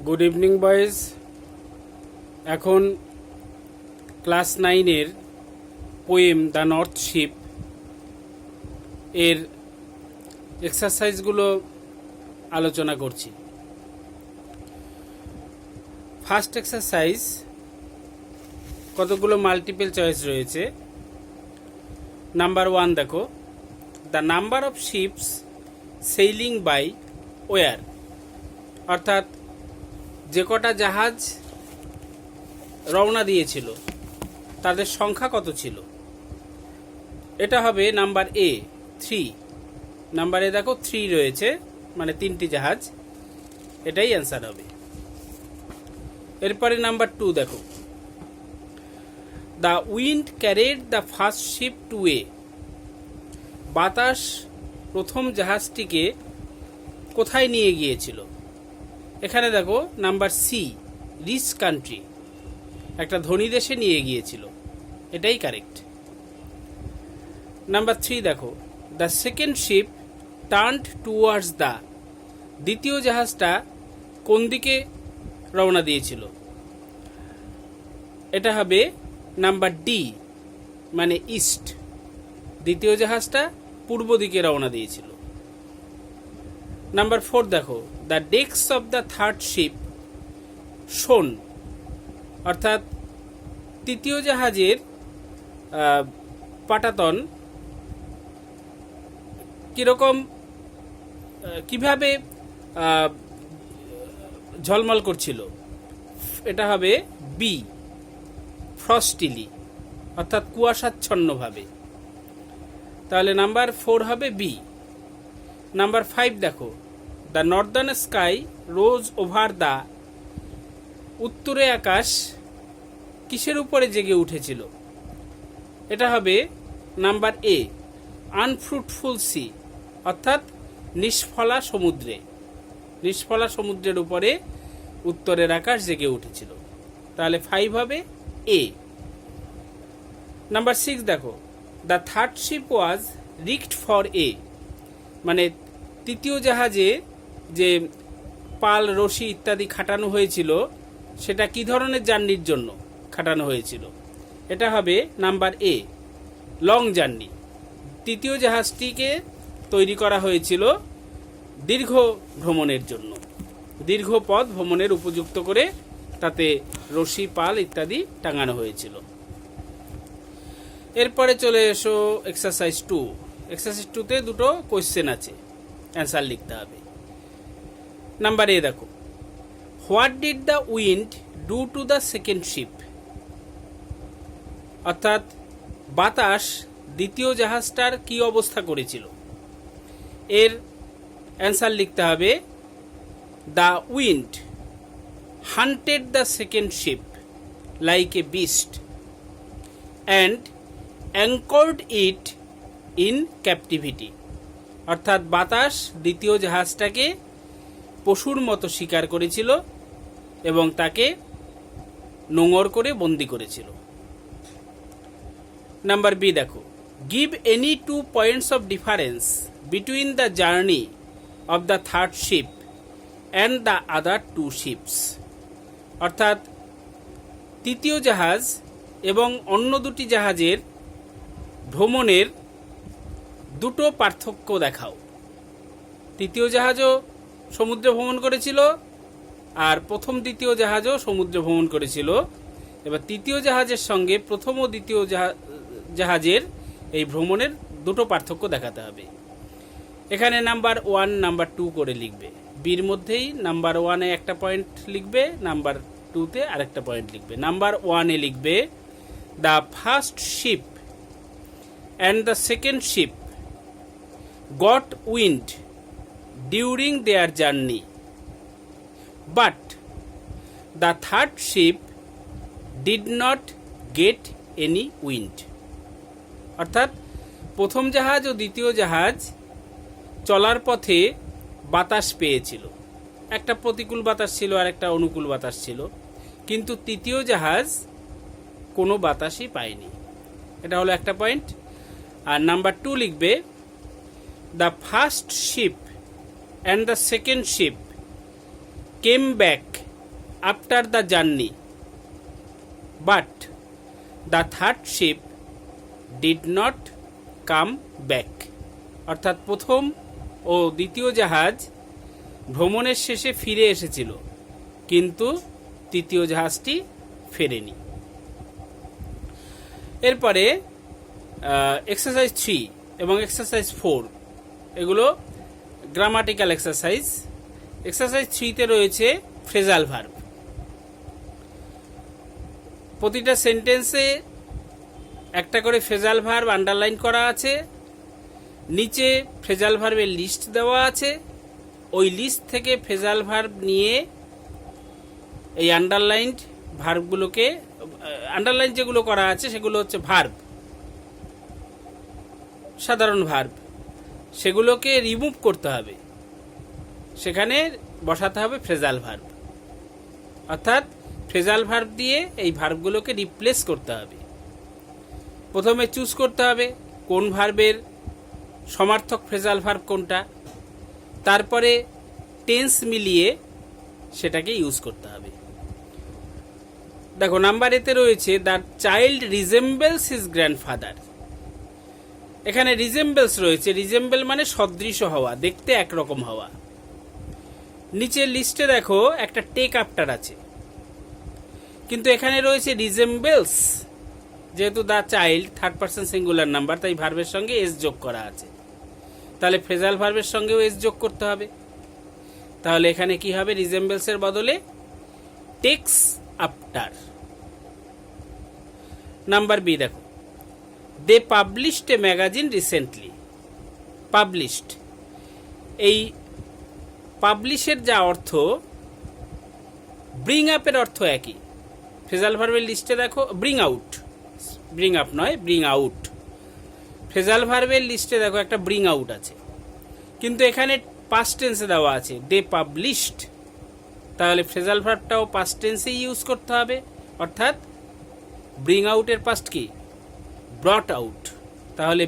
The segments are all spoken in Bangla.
Good evening boys. এখন ক্লাস 9-এর পোয়েম দ্য নর্থ শিপ এর এক্সারসাইজগুলো আলোচনা করছি। ফার্স্ট এক্সারসাইজ, কতগুলো মাল্টিপল চয়েস রয়েছে। নাম্বার 1 দেখো, the number of ships sailing by war, অর্থাৎ যে কটা জাহাজ রওনা দিয়েছিল তাদের সংখ্যা কত ছিল। এটা হবে নাম্বার এ 3। নাম্বারে দেখো 3 রয়েছে, মানে 3টি জাহাজ, এটাই অ্যান্সার হবে। এরপরে নাম্বার 2 দেখো, the wind carried the first ship to A, বাতাস প্রথম জাহাজটিকে কোথায় নিয়ে গিয়েছিল। এখানে দেখো নাম্বার সি রিচ কান্ট্রি, একটা ধনী দেশে নিয়ে গিয়েছিল, এটাই কারেক্ট। নাম্বার 3 দেখো, the second sheep turned towards the, দ্বিতীয় জাহাজটা কোন দিকে রওনা দিয়েছিল। এটা হবে নাম্বার ডি, মানে ইস্ট, দ্বিতীয় জাহাজটা পূর্ব দিকে রওনা দিয়েছিল। নাম্বার 4 দেখো, the decks of the third ship শোন, অর্থাৎ তৃতীয় জাহাজের পাটাতন কিরকম, কিভাবে ঝলমল করছিল। এটা হবে বি ফ্রস্টিলি, অর্থাৎ কুয়াশাচ্ছন্নভাবে। তাহলে নাম্বার 4 হবে বি। নাম্বার 5 দেখো, the Northern sky rose over the, উত্তরে আকাশ কিসের উপরে জেগে উঠেছিল। এটা হবে নাম্বার এ আনফ্রুটফুল সি, অর্থাৎ নিষ্ফলা সমুদ্রে, নিষ্ফলা সমুদ্রের উপরে উত্তরের আকাশ জেগে উঠেছিল। তাহলে 5 হবে এ। নাম্বার 6 দেখো, the third ship was rigged for a, মানে তৃতীয় জাহাজে যে পাল রশি ইত্যাদি খাটানো হয়েছিল সেটা কি ধরনের জার্নির জন্য খাটানো হয়েছিল। এটা হবে নাম্বার এ লং জার্নি, তৃতীয় জাহাজটিকে তৈরি করা হয়েছিল দীর্ঘ ভ্রমণের জন্য, দীর্ঘ পথ ভ্রমণের উপযুক্ত করে তাতে রশি পাল ইত্যাদি টাঙানো হয়েছিল। এরপরে চলে এসো এক্সারসাইজ 2। এক্সারসাইজ 2তে দুটো কোয়েশ্চেন আছে, অ্যান্সার লিখতে হবে। নাম্বার এ দেখো, what did the wind do to the second sheep, অর্থাৎ বাতাস দ্বিতীয় জাহাজটার কি অবস্থা করেছিল। এর অ্যান্সার লিখতে হবে, the wind hunted the second ship like a beast and anchored it in captivity, অর্থাৎ বাতাস দ্বিতীয় জাহাজটাকে পশুর মতো শিকার করেছিল এবং তাকে নোঙর করে বন্দি করেছিল। নাম্বার বি দেখো, give any 2 points of difference between the journey of the third ship and the other 2 ships, অর্থাৎ তৃতীয় জাহাজ এবং অন্য দুটি জাহাজের ভ্রমণের দুটো পার্থক্য দেখাও। তৃতীয় জাহাজও সমুদ্রে ভ্রমণ করেছিল আর প্রথম দ্বিতীয় জাহাজও সমুদ্রে ভ্রমণ করেছিল। এবার তৃতীয় জাহাজের সঙ্গে প্রথম ও দ্বিতীয় জাহাজের এই ভ্রমণের দুটো পার্থক্য দেখাতে হবে। এখানে নাম্বার 1 নাম্বার 2 করে লিখবে, বির মধ্যেই নাম্বার 1-এ একটা পয়েন্ট লিখবে, নাম্বার 2-তে আরেকটা পয়েন্ট লিখবে। নাম্বার 1-এ লিখবে, the first ship and the second sheep goat wind during their journey, but the third sheep did not get any wind, অর্থাৎ প্রথম জাহাজ ও দ্বিতীয় জাহাজ চলার পথে বাতাস পেয়েছিল, একটা প্রতিকূল বাতাস ছিল আর একটা অনুকূল বাতাস ছিল, কিন্তু তৃতীয় জাহাজ কোনো বাতাসই পায়নি। এটা হলো একটা পয়েন্ট। আর নাম্বার 2 লিখবে, the first ship and the second sheep came back after the journey, but the third ship did not come back. অর্থাৎ প্রথম ও দ্বিতীয় জাহাজ ভ্রমণের শেষে ফিরে এসেছিল, কিন্তু তৃতীয় জাহাজটি ফেরেনি। এরপরে এক্সারসাইজ 3 এবং এক্সারসাইজ 4 এগুলো গ্রামাটিক্যাল এক্সারসাইজ। এক্সারসাইজ 3তে রয়েছে ফ্রেজাল ভার্ব। প্রতিটা সেন্টেন্সে একটা করে ফ্রেজাল ভার্ব আন্ডারলাইন করা আছে, নিচে ফ্রেজাল ভার্বের লিস্ট দেওয়া আছে। ওই লিস্ট থেকে ফ্রেজাল ভার্ব নিয়ে এই আন্ডারলাইনড ভার্বগুলোকে, আন্ডারলাইন যেগুলো করা আছে সেগুলো হচ্ছে ভার্ব, সাধারণ ভার্ব, সেগুলোকে রিমুভ করতে হবে, সেখানে বসাতে হবে ফ্রেজাল ভার্ব। অর্থাৎ ফ্রেজাল ভার্ব দিয়ে এই ভার্বগুলোকে রিপ্লেস করতে হবে। প্রথমে চুজ করতে হবে কোন ভার্বের সমার্থক ফ্রেজাল ভার্ব কোনটা, তারপরে টেন্স মিলিয়ে সেটাকে ইউজ করতে হবে। দেখো নাম্বার এতে রয়েছে the child resembles his grandfather. এখানে রিজেম্বলস রয়েছে, রিজেম্বল মানে সদৃশ হওয়া, দেখতে একরকম হওয়া। নিচের লিস্টে দেখো একটা টেক আফটার আছে, কিন্তু এখানে রয়েছে রিজেম্বলস। যেহেতু the child third person singular number, তাই ভার্বের সঙ্গে এস যোগ করা আছে, তাহলে ফ্রেজাল ভার্বের সঙ্গেও এস যোগ করতে হবে। তাহলে এখানে কি হবে, রিজেম্বলসের বদলে টেক্স আফটার। নাম্বার বি দেখো, they published a magazine recently. Published, এই পাবলিশের যা অর্থ, ব্রিং আপের অর্থ একই। ফ্রেজাল ভার্বের লিস্টে দেখো ব্রিং আউট, ব্রিং আপ নয়, ব্রিং আউট। ফ্রেজাল ভার্বের লিস্টে দেখো একটা ব্রিং আউট আছে, কিন্তু এখানে পাস্ট টেন্সে দেওয়া আছে দে পাবলিশড। তাহলে ফ্রেজাল ভার্বটাও পাস্ট টেন্সেই ইউজ করতে হবে, অর্থাৎ ব্রিং আউটের পাস্ট কি, ব্রট আউট। তাহলে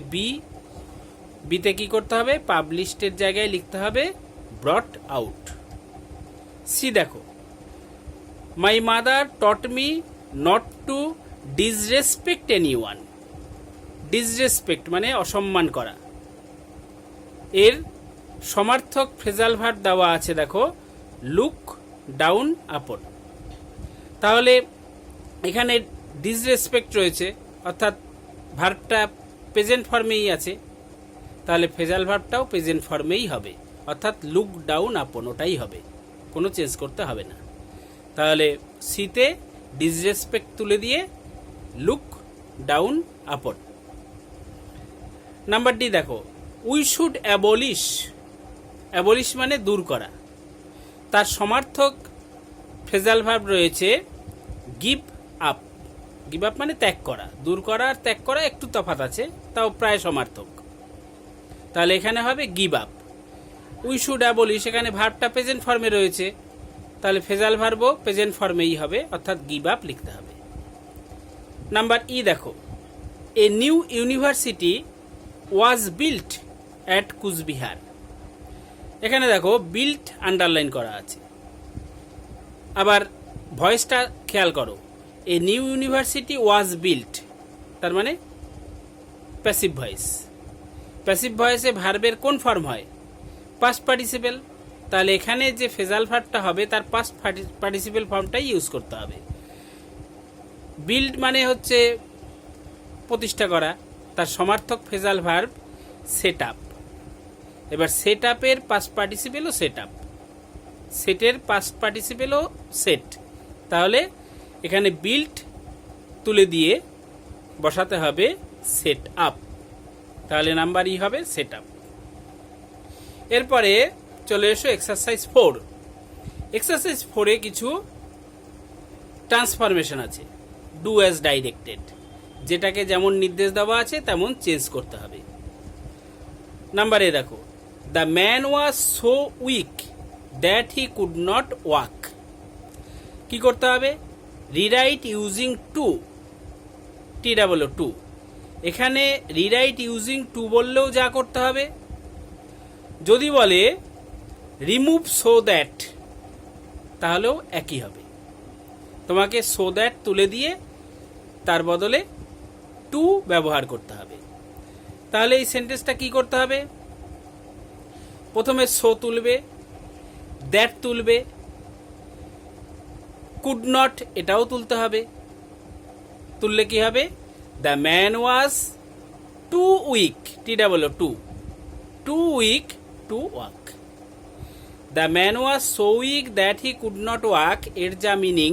বিতে কি করতে হবে, পাবলিশডের জায়গায় লিখতে হবে ব্রট আউট। সি দেখো, my mother taught me not to disrespect anyone. Disrespect মানে অসম্মান করা। এর সমার্থক ফ্রেজাল ভার্ব দেওয়া আছে দেখো লুক ডাউন আপন। তাহলে এখানে ডিসরেসপেক্ট রয়েছে, অর্থাৎ ভার্বটা প্রেজেন্ট ফর্মেই আছে, তাহলে ফ্রেজাল ভার্বটাও প্রেজেন্ট ফর্মেই হবে, অর্থাৎ লুক ডাউন আপন ওটাই হবে, কোনো চেঞ্জ করতে হবে না। তাহলে সিতে ডিসরেসপেক্ট তুলে দিয়ে look down upon. Number D দেখো, উই শুড অ্যাবলিশ। অ্যাবলিশ মানে দূর করা। তার সমার্থক ফ্রেজাল ভার্ব রয়েছে গিভ আপ। গিভ আপ মানে ত্যাগ করা। দূর করা আর ত্যাগ করা একটু তফাৎ আছে, তাও প্রায় সমার্থক। তাহলে এখানে হবে give up. We should abolish, এখানে ভার্বটা প্রেজেন্ট ফর্মে রয়েছে, তাহলে ফ্রেজাল ভার্বও প্রেজেন্ট ফর্মেই হবে, অর্থাৎ গিভ আপ লিখতে হবে। নাম্বার ই দেখো, a new university was built at Coochbehar. এখানে দেখো বিল্ট আন্ডারলাইন করা আছে। আবার ভয়েসটা খেয়াল করো, এ নিউ ইউনিভার্সিটি ওয়াজ বিল্ট, তার মানে প্যাসিভ ভয়েস। প্যাসিভ ভয়েসে ভার্বের কোন ফর্ম হয়, পাস্ট পার্টিসিপেল। তাহলে এখানে যে ফ্রেজাল ভার্বটা হবে তার পাস্ট পার্টিসিপেল ফর্মটাই ইউজ করতে হবে। বিল্ড মানে হচ্ছে প্রতিষ্ঠা করা, তার সমার্থক ফ্রেজাল ভার্ব সেট আপ। এবার সেট আপের পাস্ট পার্টিসিপেলও সেট আপ, সেটের পাস্ট পার্টিসিপেলও সেট। তাহলে এখানে বিল্ড তুলে দিয়ে বসাতে হবে সেট আপ, তাহলে নাম্বার ই হবে সেট আপ। এরপরে চলে এসো এক্সারসাইজ 4। এক্সারসাইজ 4-এ কিছু ট্রান্সফরমেশন আছে, ডু অ্যাজ ডাইরেক্টেড, যেটাকে যেমন নির্দেশ দেওয়া আছে তেমন চেঞ্জ করতে হবে। নাম্বার এ দেখো, the man was so weak that he could not walk. কি করতে হবে, রিরাইট ইউজিং টু, TOO। এখানে রিরাইট ইউজিং টু বললেও যা করতে হবে। যদি বলে রিমুভ সো দ্যাট, তাহলেও একই হবে। তোমাকে সো দ্যাট তুলে দিয়ে তার বদলে টু ব্যবহার করতে হবে। তাহলে এই সেন্টেন্সটা কি করতে হবে? প্রথমে সো তুলবে, দ্যাট তুলবে, কুড নট এটাও তুলতে হবে। তুললে কি হবে? The man was too weak, too weak to walk. The man was so weak that he could not walk, এর যা মিনিং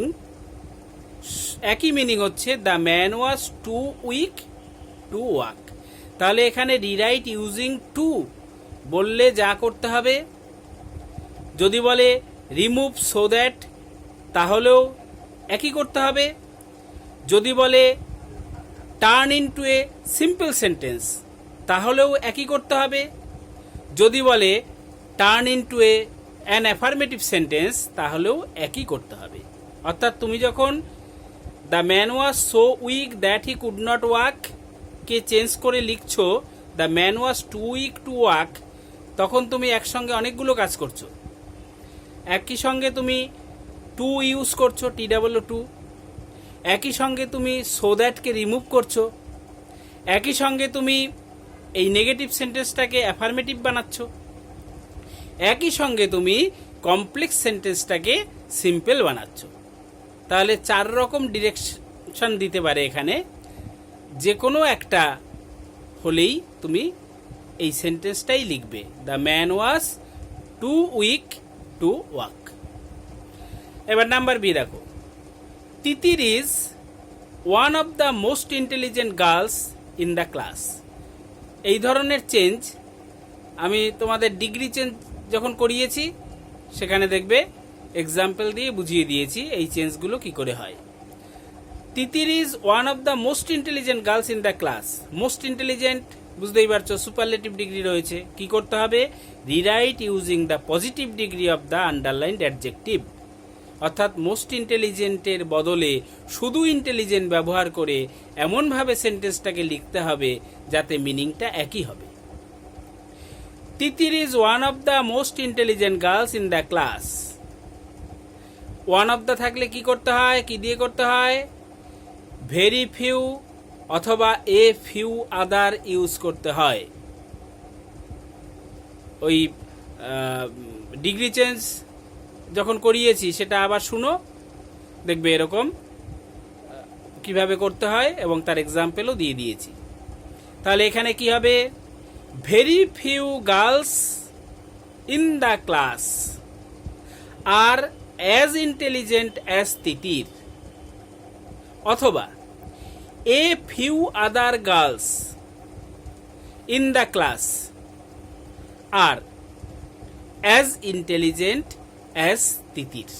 একই মিনিং হচ্ছে the man was too weak to walk. তাহলে এখানে রিরাইট ইউজিং টু বললে যা করতে হবে, যদি বলে রিমুভ সো দ্যাট তাহলেও একই করতে হবে। যদি বলে turn into a simple sentence তাহলেও একই করতে হবে। যদি বলে turn into a an affirmative sentence তাহলেও একই করতে হবে। অর্থাৎ তুমি যখন the man was so weak that he could not walk কে চেঞ্জ করে লিখছো the man was too weak to walk, তখন তুমি একসঙ্গে অনেকগুলো কাজ করছো। একই সঙ্গে তুমি টু ইউজ করছো, টু। একই সঙ্গে তুমি সো দ্যাটকে রিমুভ করছো। একই সঙ্গে তুমি এই নেগেটিভ সেন্টেন্সটাকে অ্যাফার্মেটিভ বানাচ্ছ। একই সঙ্গে তুমি কমপ্লেক্স সেন্টেন্সটাকে সিম্পল বানাচ্ছ। তাহলে 4 রকম ডিরেকশন দিতে পারে এখানে, যে কোনো একটা হলেই তুমি এই সেন্টেন্সটাই লিখবে, the man was too weak to walk. এবার নাম্বার বি দেখো, Titir is one of the most intelligent girls in the class. এই ধরনের চেঞ্জ আমি তোমাদের ডিগ্রি চেঞ্জ যখন করিয়েছি সেখানে দেখবে এক্সাম্পল দিয়ে বুঝিয়ে দিয়েছি এই চেঞ্জগুলো কি করে হয়। Titir is one of the most intelligent girls in the class. Most intelligent বুঝতেই পারছো, সুপারলেটিভ ডিগ্রি রয়েছে। কি করতে হবে? Rewrite using the positive degree of the underlined adjective. অর্থাৎ মোস্ট ইন্টেলিজেন্টের বদলে শুধু ইন্টেলিজেন্ট ব্যবহার করে এমনভাবে সেন্টেন্সটাকে লিখতে হবে যাতে মিনিংটা একই হবে। Titir is one of the most intelligent girls in the class. One of the থাকলে কি করতে হয়? কি দিয়ে করতে হয়? ভেরি ফিউ অথবা এ ফিউ আদার ইউজ করতে হয়। ওই ডিগ্রি চেঞ্জ যখন করিয়েছি সেটা আবার শুনো, দেখবে এরকম কিভাবে করতে হয় এবং তার এক্সাম্পলও দিয়ে দিয়েছি। তাহলে এখানে কি হবে? Very few girls in the class are as intelligent as Titir, অথবা a few other girls in the class are as intelligent as Titir.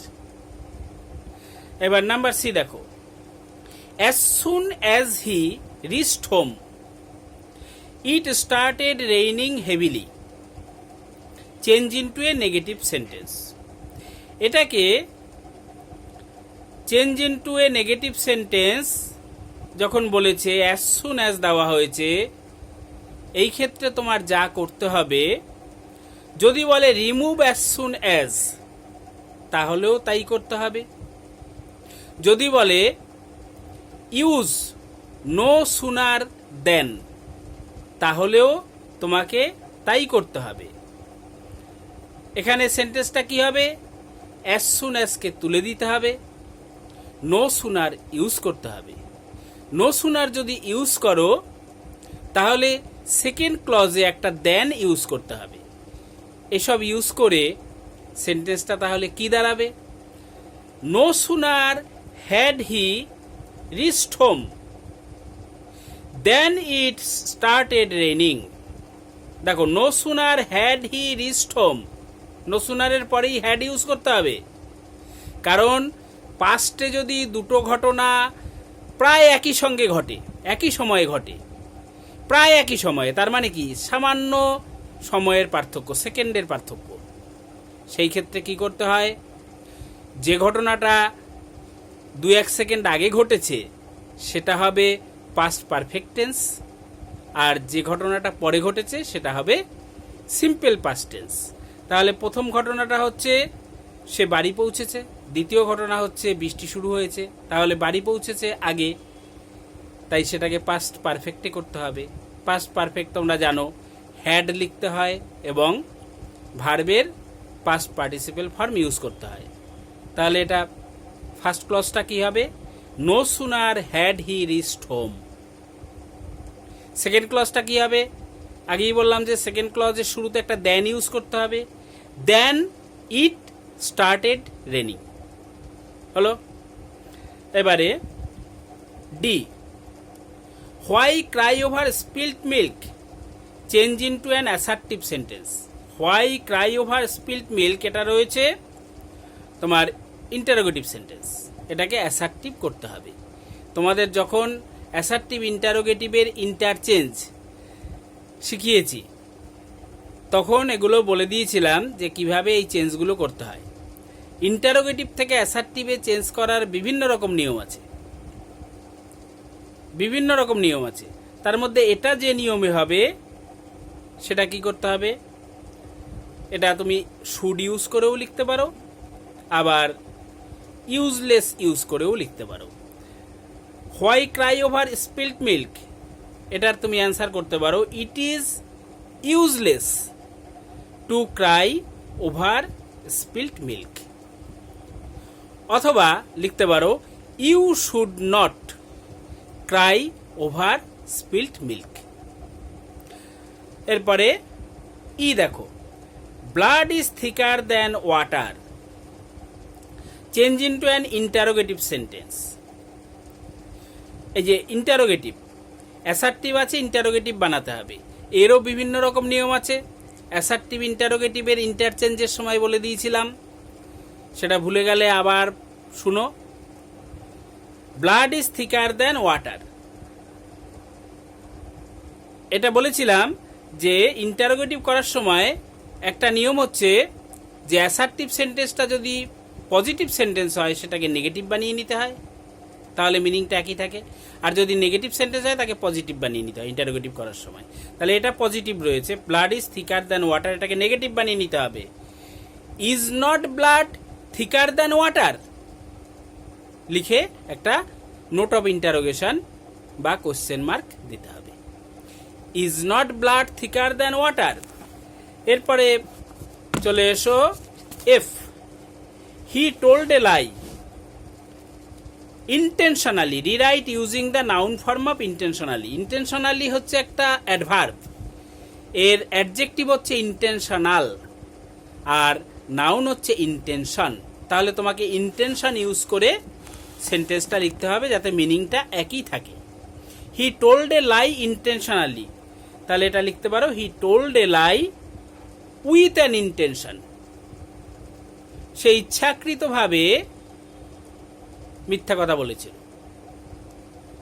এবার নাম্বার সি দেখো, as soon as he reached home it started raining heavily, change into a negative sentence. এটাকে change into a negative sentence যখন বলেছে, অ্যাজ সুন অ্যাজ দেওয়া হয়েছে, এই ক্ষেত্রে তোমার যা করতে হবে, যদি বলে রিমুভ অ্যাজ সুন অ্যাজ তাহলেও তাই করতে হবে। যদি বলে ইউজ নো সুনার দেন তাহলেও তোমাকে তাই করতে হবে। এখানে সেন্টেন্সটা কি হবে? অ্যাজ সুন অ্যাজকে তুলে দিতে হবে, নো সুনার ইউজ করতে হবে। নো সুনার যদি ইউজ করো তাহলে সেকেন্ড ক্লজে একটা দেন ইউজ করতে হবে। এসব ইউজ করে সেন্টেন্সটা তাহলে কি দাঁড়াবে? No sooner had he reached home then it started raining. দেখো, no sooner had he reached home, no সুনারের পরেই হ্যাড ইউজ করতে হবে, কারণ পাস্টে যদি দুটো ঘটনা প্রায় একই সঙ্গে ঘটে, একই সময়ে ঘটে, প্রায় একই সময়ে, তার মানে কি সামান্য সময়ের পার্থক্য, সেকেন্ডের পার্থক্য, সেই ক্ষেত্রে কি করতে হয়? যে ঘটনাটা 2-1 সেকেন্ড আগে ঘটেছে সেটা হবে পাস্ট পারফেক্ট টেন্স, আর যে ঘটনাটা পরে ঘটেছে সেটা হবে সিম্পল পাস্ট টেন্স। তাহলে প্রথম ঘটনাটা হচ্ছে সে বাড়ি পৌঁছেছে, দ্বিতীয় ঘটনা হচ্ছে বৃষ্টি শুরু হয়েছে, তাহলে বাড়ি পৌঁছেছে আগে, তাই সেটাকে পাস্ট পারফেক্টে করতে হবে। পাস্ট পারফেক্ট তোমরা জানো, হ্যাড লিখতে হয় এবং ভার্বের পাস্ট পার্টিসিপেল ফর্ম ইউজ করতে হয়। তাহলে এটা ফার্স্ট ক্লজটা কি হবে? No sooner had he reached home. Second ক্লজটা কি হবে? আগেই বললাম যে সেকেন্ড ক্লজের শুরুতে একটা দেন ইউজ করতে হবে। দেন ইট স্টার্টেড রেনিং হলো। এবারে D, why cry over spilled milk change into an assertive sentence. Why cry over spilled milk এটা রয়েছে তোমার ইন্টারোগেটিভ সেন্টেন্স, এটাকে অ্যাসার্টিভ করতে হবে। তোমাদের যখন অ্যাসার্টিভ ইন্টারোগেটিভের ইন্টারচেঞ্জ শিখিয়েছি তখন এগুলো বলে দিয়েছিলাম যে কিভাবে এই চেঞ্জগুলো করতে হয়। ইন্টারোগেটিভ থেকে অ্যাসার্টিভে চেঞ্জ করার বিভিন্ন রকম নিয়ম আছে, বিভিন্ন রকম নিয়ম আছে। তার মধ্যে এটা যে নিয়মে হবে সেটা কি করতে হবে? এটা তুমি শুড ইউজ করেও লিখতে পারো, আবার ইউজলেস ইউজ করেও লিখতে পারো। Why cry over spilled milk, এটার তুমি অ্যান্সার করতে পারো it is useless to cry over spilled milk. অথবা লিখতে পারো you should not cry over spilled milk. এরপরে ই দেখো, blood is thicker than water change into an interrogative sentence. এই যে ইন্টারোগেটিভ, অ্যাসার্টিভ আছে, ইন্টারোগেটিভ বানাতে হবে, এরও বিভিন্ন রকম নিয়ম আছে। অ্যাসার্টিভ ইন্টারোগেটিভের ইন্টারচেঞ্জের সময় বলে দিয়েছিলাম, সেটা ভুলে গেলে আবার শুনো। Blood is thicker than water, এটা বলেছিলাম যে ইন্টারোগেটিভ করার সময় একটা নিয়ম হচ্ছে যে অ্যাসার্টিভ সেন্টেন্সটা যদি পজিটিভ সেন্টেন্স হয় সেটাকে নেগেটিভ বানিয়ে নিতে হয়, তাহলে মিনিংটা একই থাকে। আর যদি নেগেটিভ সেন্টেন্স হয় তাকে পজিটিভ বানিয়ে নিতে হয় ইন্টারোগেটিভ করার সময়। তাহলে এটা পজিটিভ রয়েছে, blood is thicker than water, এটাকে নেগেটিভ বানিয়ে নিতে হবে। Is not blood থিকার than water লিখে একটা নোট অফ ইন্টারোগেশন বা কোশ্চেন মার্ক দিতে হবে। Is not blood থিকার than water. এরপরে চলে এসো F, he told a lie intentionally rewrite using the noun form of intentionally. Intentionally হচ্ছে একটা অ্যাডভার্ব, এর অ্যাডজেক্টিভ হচ্ছে ইন্টেনশনাল আর নাউন হচ্ছে ইন্টেনশন। তাহলে তোমাকে ইন্টেনশন ইউজ করে সেন্টেন্সটা লিখতে হবে যাতে মিনিংটা একই থাকে। হি টোল্ড এ লাই ইন্টেনশনালি, তাহলে এটা লিখতে পারো he told a lie with an intention. সে ইচ্ছাকৃতভাবে মিথ্যা কথা বলেছিল,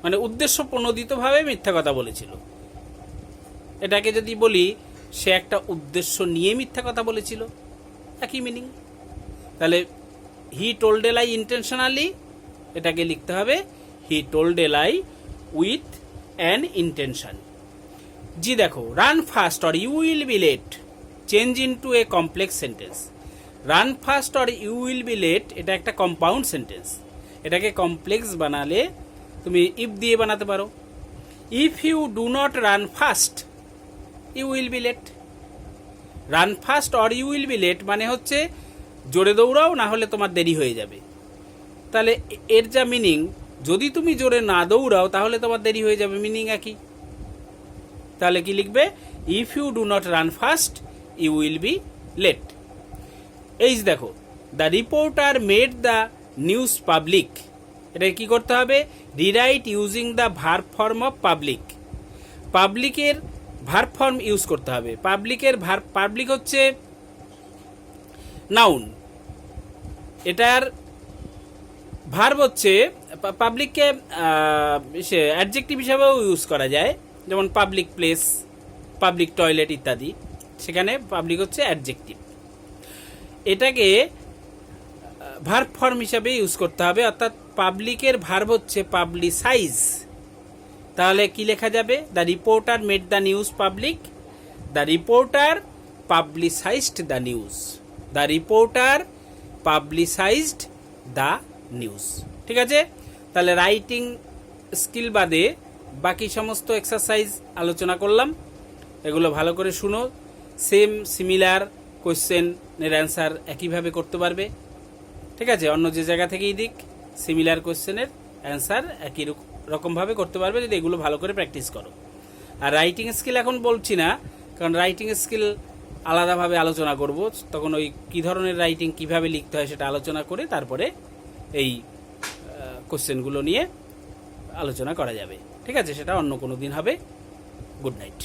মানে উদ্দেশ্য প্রণোদিতভাবে মিথ্যা কথা বলেছিল। এটাকে যদি বলি সে একটা উদ্দেশ্য নিয়ে মিথ্যা কথা বলেছিল, একই মিনিং। তাহলে হি টোল্ড এ লাই ইন্টেনশনালি, এটাকে লিখতে হবে he told a lie with an intention. G দেখো, run fast or you will be late change into a complex sentence. Run fast or you will be late এটা একটা কম্পাউন্ড সেন্টেন্স, এটাকে কমপ্লেক্স বানালে তুমি ইফ দিয়ে বানাতে পারো। If you do not run fast you will be late. Run fast or you will be late মানে হচ্ছে জোরে দৌড়াও, না হলে তোমার দেরি হয়ে যাবে। তাহলে এর যা মিনিং, যদি তুমি জোরে না দৌড়াও তাহলে তোমার দেরি হয়ে যাবে, মিনিং একই। তাহলে কি লিখবে? If you do not run fast you will be late. এই দেখো, the reporter made the news public, এটা কি করতে হবে? Rewrite using the verb form of public. পাবলিকের ভার্ব ফর্ম ইউজ করতে হবে। পাবলিকের ভার্ব, পাবলিক হচ্ছে নাউন, এটার ভার্ব হচ্ছে পাবলিককে অ্যাডজেক্টিভ হিসাবেও ইউজ করা যায়, যেমন পাবলিক প্লেস, পাবলিক টয়লেট ইত্যাদি, সেখানে পাবলিক হচ্ছে অ্যাডজেক্টিভ। এটাকে ভার্ব ফর্ম হিসাবে ইউজ করতে হবে, অর্থাৎ পাবলিকের ভার্ব হচ্ছে পাবলিসাইজ। তাহলে কি লেখা যাবে? The reporter made the news public, the reporter পাবলিসাইজড the news, the reporter পাবলিসাইজড the news. ঠিক আছে, তাহলে রাইটিং স্কিল বাদে বাকি সমস্ত এক্সারসাইজ আলোচনা করলাম, এগুলো ভালো করে শুনো। সেম সিমিলার কোয়েশ্চেনের অ্যান্সার একইভাবে করতে পারবে। ঠিক আছে, অন্য যে জায়গা থেকেই দিক সিমিলার কোয়েশ্চেনের অ্যান্সার একই রকমভাবে করতে পারবে যদি এগুলো ভালো করে প্র্যাকটিস করো। আর রাইটিং স্কিল এখন বলছি না, কারণ রাইটিং স্কিল আলাদাভাবে আলোচনা করব, তখন ওই কী ধরনের রাইটিং কিভাবে লিখতে হয় সেটা আলোচনা করে তারপরে এই কোশ্চেনগুলো নিয়ে আলোচনা করা যাবে। ঠিক আছে, সেটা অন্য কোনো দিন হবে। Good night.